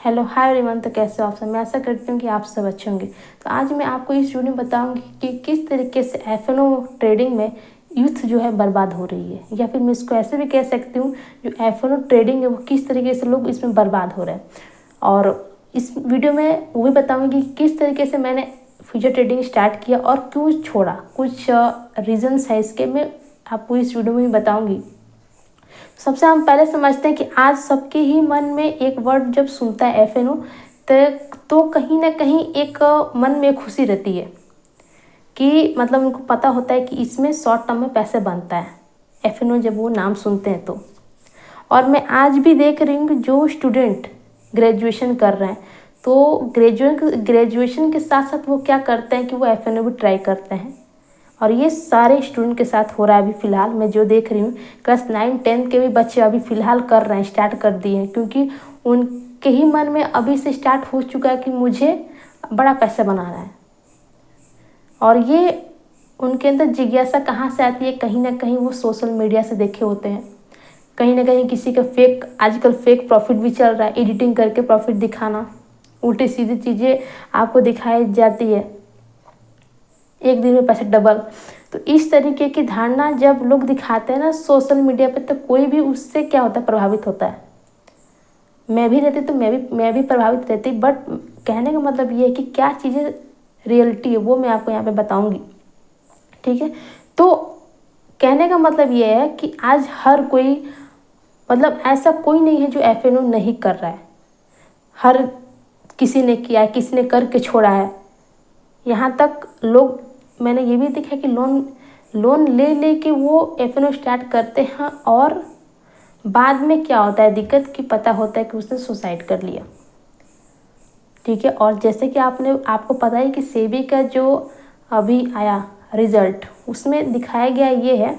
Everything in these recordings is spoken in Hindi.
Hello hi everyone. तो कैसे हो आप सब? मैं आशा करती हूँ कि आप सब अच्छे होंगे। तो आज मैं आपको इस वीडियो में बताऊंगी कि किस तरीके से एफ&ओ ट्रेडिंग में यूथ जो है बर्बाद हो रही है, या फिर मैं इसको ऐसे भी कह सकती हूँ जो एफ&ओ ट्रेडिंग है वो किस तरीके से लोग इसमें बर्बाद हो रहे हैं। और इस वीडियो में वो भी बताऊँगी कि किस तरीके से मैंने फ्यूचर ट्रेडिंग स्टार्ट किया और क्यों छोड़ा, कुछ रीजन्स है इसके, मैं आपको इस वीडियो में भी बताऊँगी। सबसे हम पहले समझते हैं कि आज सबके ही मन में एक वर्ड जब सुनता है एफ&ओ तो कहीं ना कहीं एक मन में खुशी रहती है कि मतलब उनको पता होता है कि इसमें शॉर्ट टर्म में पैसे बनता है एफ&ओ जब वो नाम सुनते हैं तो। और मैं आज भी देख रही हूँ कि जो स्टूडेंट ग्रेजुएशन कर रहे हैं तो ग्रेजुएशन के साथ साथ वो क्या करते हैं कि वो एफ&ओ भी ट्राई करते हैं। और ये सारे स्टूडेंट के साथ हो रहा है अभी फ़िलहाल मैं जो देख रही हूँ। क्लास 9-10 के भी बच्चे अभी फ़िलहाल कर रहे हैं, स्टार्ट कर दिए हैं, क्योंकि उनके ही मन में अभी से स्टार्ट हो चुका है कि मुझे बड़ा पैसा बनाना है। और ये उनके अंदर जिज्ञासा कहाँ से आती है? कहीं ना कहीं वो सोशल मीडिया से देखे होते हैं, कहीं ना कहीं किसी का फेक, आजकल फेक प्रॉफिट भी चल रहा है, एडिटिंग करके प्रॉफिट दिखाना, उल्टी सीधी चीज़ें आपको दिखाई जाती है, एक दिन में पैसे डबल। तो इस तरीके की धारणा जब लोग दिखाते हैं ना सोशल मीडिया पे, तो कोई भी उससे क्या होता है, प्रभावित होता है। मैं भी रहती तो मैं भी प्रभावित रहती, बट कहने का मतलब ये है कि क्या चीज़ें रियलिटी है वो मैं आपको यहाँ पे बताऊँगी, ठीक है। तो कहने का मतलब ये है कि आज हर कोई, मतलब ऐसा कोई नहीं है जो एफ&ओ नहीं कर रहा है। हर किसी ने किया है, किसी ने करके छोड़ा है। यहाँ तक लोग, मैंने ये भी देखा कि लोन ले ले के वो एफ&ओ स्टार्ट करते हैं और बाद में क्या होता है दिक्कत की पता होता है कि उसने सुसाइड कर लिया, ठीक है। और जैसे कि आपको पता है कि सेबी का जो अभी आया रिजल्ट, उसमें दिखाया गया ये है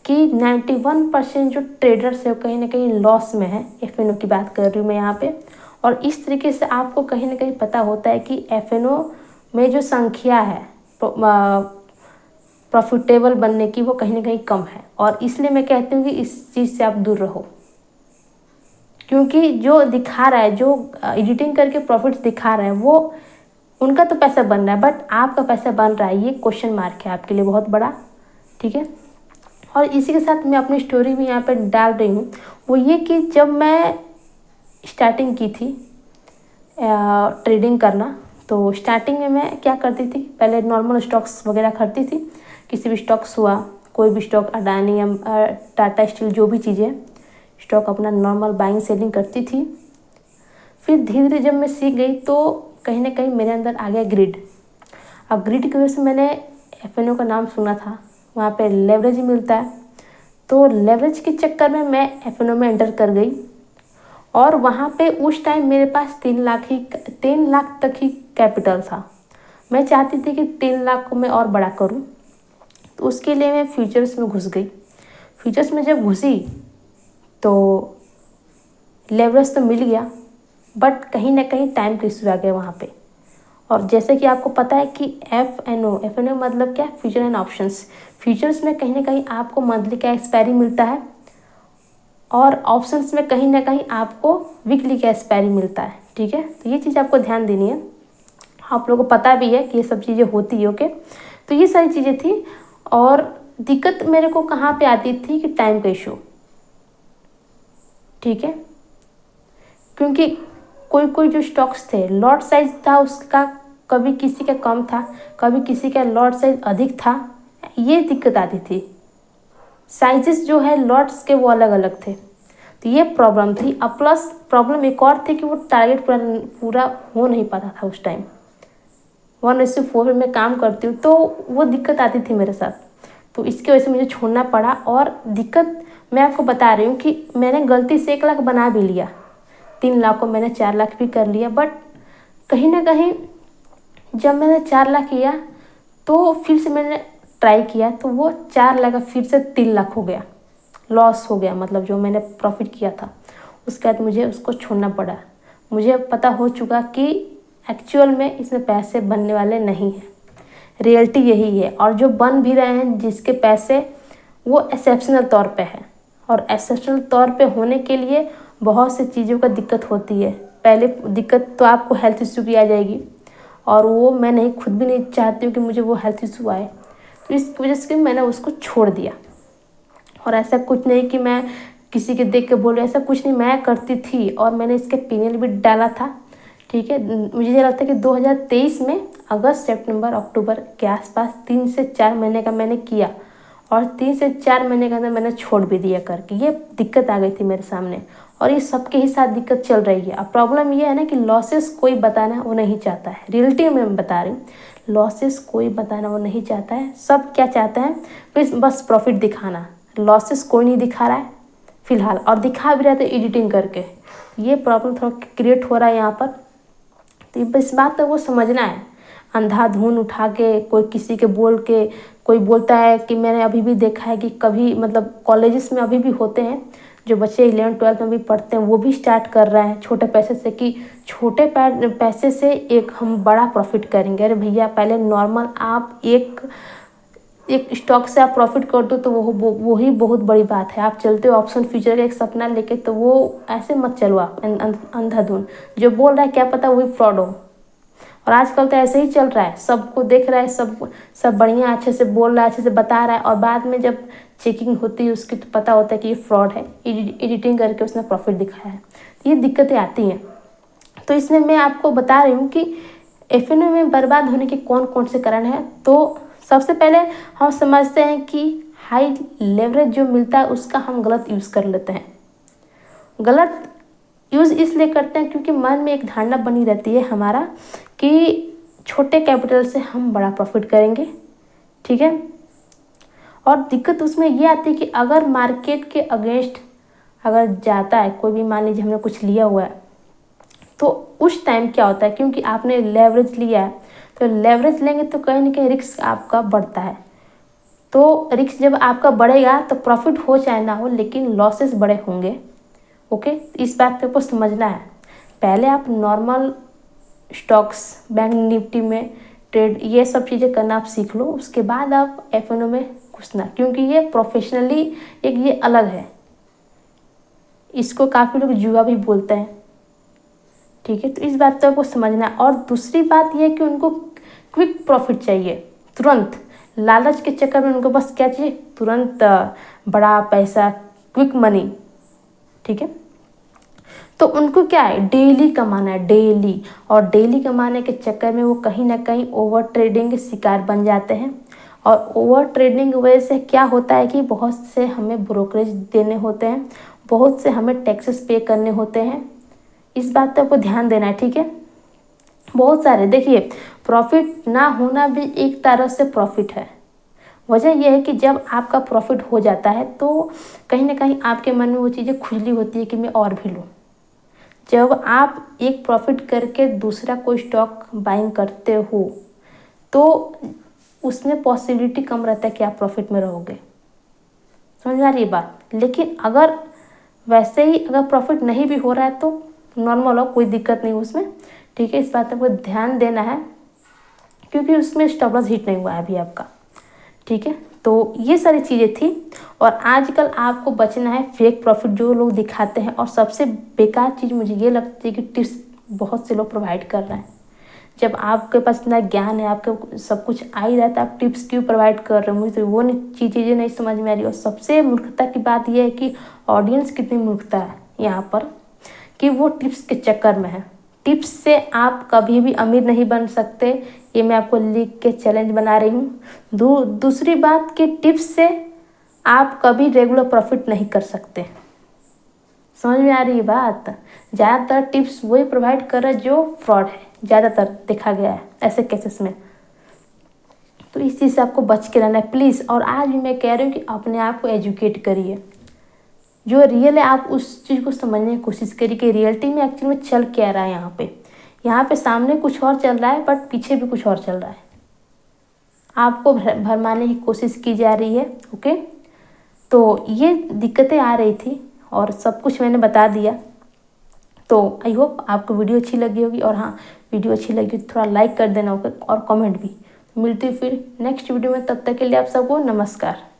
कि 91% जो ट्रेडर्स है कहीं ना कहीं लॉस में है। एफ&ओ की बात कर रही हूँ मैं यहाँ पे। और इस तरीके से आपको कहीं ना कहीं पता होता है कि एफ&ओ में जो संख्या है प्रॉफिटेबल बनने की वो कहीं ना कहीं कम है। और इसलिए मैं कहती हूँ कि इस चीज़ से आप दूर रहो, क्योंकि जो दिखा रहा है, जो एडिटिंग करके प्रॉफिट्स दिखा रहे हैं, वो उनका तो पैसा बन रहा है, बट आपका पैसा बन रहा है, ये क्वेश्चन मार्क है आपके लिए बहुत बड़ा, ठीक है। और इसी के साथ मैं अपनी स्टोरी भी यहाँ पे डाल रही हूँ। वो ये कि जब मैं स्टार्टिंग की थी ट्रेडिंग करना, तो स्टार्टिंग में मैं क्या करती थी, पहले नॉर्मल स्टॉक्स वगैरह खरीदती थी। किसी भी स्टॉक्स हुआ, कोई भी स्टॉक, अडानी या टाटा स्टील, जो भी चीज़ें स्टॉक, अपना नॉर्मल बाइंग सेलिंग करती थी। फिर धीरे धीरे जब मैं सीख गई तो कहीं ना कहीं मेरे अंदर आ गया ग्रिड। अब ग्रिड की वजह से मैंने एफ&ओ का नाम सुना था, वहाँ पे लेवरेज मिलता है, तो लेवरेज के चक्कर में मैं एफ&ओ में एंटर कर गई। और वहाँ पे उस टाइम मेरे पास 3 लाख तक ही कैपिटल था। मैं चाहती थी कि 3 लाख को मैं और बड़ा करूँ, तो उसके लिए मैं फ्यूचर्स में घुस गई। फ्यूचर्स में जब घुसी तो लेवरेज तो मिल गया, बट कहीं ना कहीं टाइम का इशू आ गया वहाँ पे। और जैसे कि आपको पता है कि एफ&ओ मतलब क्या, फ्यूचर एंड ऑप्शंस। फ्यूचर्स में कहीं ना कहीं आपको मंथली का एक्सपायरी मिलता है, और ऑप्शंस में कहीं ना कहीं आपको वीकली का एक्सपायरी मिलता है, ठीक है। तो ये चीज़ आपको ध्यान देनी है, आप लोगों को पता भी है कि ये सब चीज़ें होती है, ओके। तो ये सारी चीज़ें थी। और दिक्कत मेरे को कहाँ पे आती थी कि टाइम का इशू, ठीक है। क्योंकि कोई कोई जो स्टॉक्स थे, लॉट साइज था उसका, कभी किसी का कम था, कभी किसी का लॉट साइज अधिक था, ये दिक्कत आती थी। साइजेस जो है लॉट्स के वो अलग अलग थे, तो ये प्रॉब्लम थी। अब प्लस प्रॉब्लम एक और थी कि वो टारगेट पूरा हो नहीं पाता था उस टाइम। 1:4 में मैं काम करती हूँ, तो वो दिक्कत आती थी मेरे साथ, तो इसकी वजह से मुझे छोड़ना पड़ा। और दिक्कत मैं आपको बता रही हूँ कि मैंने गलती से 1 लाख बना भी लिया, 3 लाख को मैंने 4 लाख भी कर लिया, बट कहीं ना कहीं जब मैंने 4 लाख किया तो फिर से मैंने ट्राई किया, तो वो 4 लाख फिर से 3 लाख हो गया, लॉस हो गया, मतलब जो मैंने प्रॉफिट किया था। उसके बाद मुझे उसको छोड़ना पड़ा। मुझे पता हो चुका कि एक्चुअल में इसमें पैसे बनने वाले नहीं हैं, रियलिटी यही है। और जो बन भी रहे हैं जिसके पैसे, वो एक्सेप्शनल तौर पे है, और एक्सेप्शनल तौर पे होने के लिए बहुत सी चीज़ों का दिक्कत होती है। पहले दिक्कत तो आपको हेल्थ इश्यू की आ जाएगी, और वो मैं नहीं, खुद भी नहीं चाहती हूँ कि मुझे वो हेल्थ इश्यू आए। तो इस वजह से मैंने उसको छोड़ दिया। और ऐसा कुछ नहीं कि मैं किसी के देख के बोल रही, ऐसा कुछ नहीं, मैं करती थी और मैंने इसके ओपिनियन भी डाला था। ठीक है, मुझे ये लगता है कि 2023 में अगस्त सितंबर अक्टूबर के आसपास 3 से 4 महीने का मैंने किया, और 3 से 4 महीने के अंदर मैंने छोड़ भी दिया करके। ये दिक्कत आ गई थी मेरे सामने, और ये सबके ही साथ दिक्कत चल रही है। अब प्रॉब्लम ये है ना कि लॉसेस कोई बताना वो नहीं चाहता है, रियलिटी में मैं बता रही हूँ, लॉसेस कोई बताना वो नहीं चाहता है। सब क्या चाहता है, बस प्रॉफिट दिखाना। लॉसेस कोई नहीं दिखा रहा है फिलहाल, और दिखा भी रहा था एडिटिंग करके। ये प्रॉब्लम थोड़ा क्रिएट हो रहा है यहाँ पर। तो इस बात को समझना है। अंधाधुन उठा के कोई किसी के बोल के, कोई बोलता है कि मैंने अभी भी देखा है कि कभी मतलब कॉलेजेस में अभी भी होते हैं जो बच्चे 11th-12th में भी पढ़ते हैं, वो भी स्टार्ट कर रहे हैं छोटे पैसे से कि छोटे पैसे से एक हम बड़ा प्रॉफिट करेंगे। अरे भैया, पहले नॉर्मल आप एक स्टॉक से आप प्रॉफिट कर दो तो वो ही बहुत बड़ी बात है। आप चलते हो ऑप्शन फ्यूचर का एक सपना लेके, तो वो ऐसे मत चलो आप अंधाधुन। जो बोल रहा है क्या पता वही फ्रॉड हो। और आजकल तो ऐसे ही चल रहा है, सबको देख रहा है, सब बढ़िया अच्छे से बोल रहा है, अच्छे से बता रहा है, और बाद में जब चेकिंग होती है उसकी तो पता होता है कि ये फ्रॉड है, एडिटिंग करके उसने प्रॉफिट दिखाया है। तो ये दिक्कतें आती हैं। तो इसमें मैं आपको बता रही हूँ कि एफएनओ में बर्बाद होने के कौन कौन से कारण हैं। तो सबसे पहले हम समझते हैं कि हाई लेवरेज जो मिलता है उसका हम गलत यूज़ कर लेते हैं। गलत यूज़ इसलिए करते हैं क्योंकि मन में एक धारणा बनी रहती है हमारा कि छोटे कैपिटल से हम बड़ा प्रॉफिट करेंगे। ठीक है, और दिक्कत उसमें ये आती है कि अगर मार्केट के अगेंस्ट अगर जाता है कोई भी, मान लीजिए हमने कुछ लिया हुआ है, तो उस टाइम क्या होता है, क्योंकि आपने लेवरेज लिया है, तो लेवरेज लेंगे तो कहीं ना कहीं रिस्क आपका बढ़ता है। तो रिस्क जब आपका बढ़ेगा तो प्रॉफिट हो चाहे ना हो, लेकिन लॉसेस बड़े होंगे। ओके, इस बात को आपको समझना है। पहले आप नॉर्मल स्टॉक्स, बैंक निफ्टी में ट्रेड, ये सब चीज़ें करना आप सीख लो, उसके बाद आप एफएनओ में घुसना, क्योंकि ये प्रोफेशनली एक ये अलग है। इसको काफ़ी लोग जुआ भी बोलते हैं। ठीक है, तो इस बात को आपको समझना है। और दूसरी बात यह है कि उनको क्विक प्रॉफिट चाहिए, तुरंत। लालच के चक्कर में उनको बस क्या चाहिए, तुरंत बड़ा पैसा, क्विक मनी। ठीक है, तो उनको क्या है, डेली कमाना है, डेली। और डेली कमाने के चक्कर में वो कहीं ना कहीं ओवर ट्रेडिंग के शिकार बन जाते हैं। और ओवर ट्रेडिंग की वजह से क्या होता है कि बहुत से हमें ब्रोकरेज देने होते हैं, बहुत से हमें टैक्सेस पे करने होते हैं। इस बात पर आपको ध्यान देना है। ठीक है, बहुत सारे, देखिए, प्रॉफिट ना होना भी एक तरह से प्रॉफिट है। वजह यह है कि जब आपका प्रॉफिट हो जाता है तो कहीं ना कहीं आपके मन में वो चीज़ें खुजली होती है कि मैं और भी लूँ। जब आप एक प्रॉफिट करके दूसरा कोई स्टॉक बाइंग करते हो तो उसमें पॉसिबिलिटी कम रहता है कि आप प्रॉफिट में रहोगे। समझ आ रही है बात। लेकिन अगर वैसे ही अगर प्रॉफिट नहीं भी हो रहा है तो नॉर्मल हो, कोई दिक्कत नहीं उसमें। ठीक है, इस बात पर ध्यान देना है क्योंकि उसमें स्टॉप लॉस हिट नहीं हुआ है अभी आपका। ठीक है, तो ये सारी चीज़ें थी। और आजकल आपको बचना है फेक प्रॉफिट जो लोग दिखाते हैं। और सबसे बेकार चीज़ मुझे ये लगती है कि टिप्स बहुत से लोग प्रोवाइड कर रहे हैं। जब आपके पास इतना ज्ञान है, आपके सब कुछ आ ही रहा है, तो आप टिप्स क्यों प्रोवाइड कर रहे हो? मुझे तो वो चीज़ें नहीं समझ में आ रही। और सबसे मूर्खता की बात यह है कि ऑडियंस कितनी मूर्खता है यहाँ पर कि वो टिप्स के चक्कर में है। टिप्स से आप कभी भी अमीर नहीं बन सकते, ये मैं आपको लिख के चैलेंज बना रही हूँ। दूसरी बात कि टिप्स से आप कभी रेगुलर प्रॉफिट नहीं कर सकते। समझ में आ रही है बात। ज़्यादातर टिप्स वही प्रोवाइड कर रहा है जो फ्रॉड है, ज़्यादातर देखा गया है ऐसे केसेस में। तो इस चीज़ से आपको बच के रहना है प्लीज़। और आज भी मैं कह रही हूँ कि अपने आप को एजुकेट करिए, जो रियल है आप उस चीज़ को समझने की कोशिश करिए कि रियलिटी में एक्चुअली में चल क्या रहा है। यहाँ पे सामने कुछ और चल रहा है बट पीछे भी कुछ और चल रहा है, आपको भरमाने की कोशिश की जा रही है। ओके, तो ये दिक्कतें आ रही थी और सब कुछ मैंने बता दिया। तो आई होप आपको वीडियो अच्छी लगी होगी। और हाँ, वीडियो अच्छी लगी तो थोड़ा लाइक कर देना होगा और कमेंट भी। मिलती फिर नेक्स्ट वीडियो में, तब तक के लिए आप सबको नमस्कार।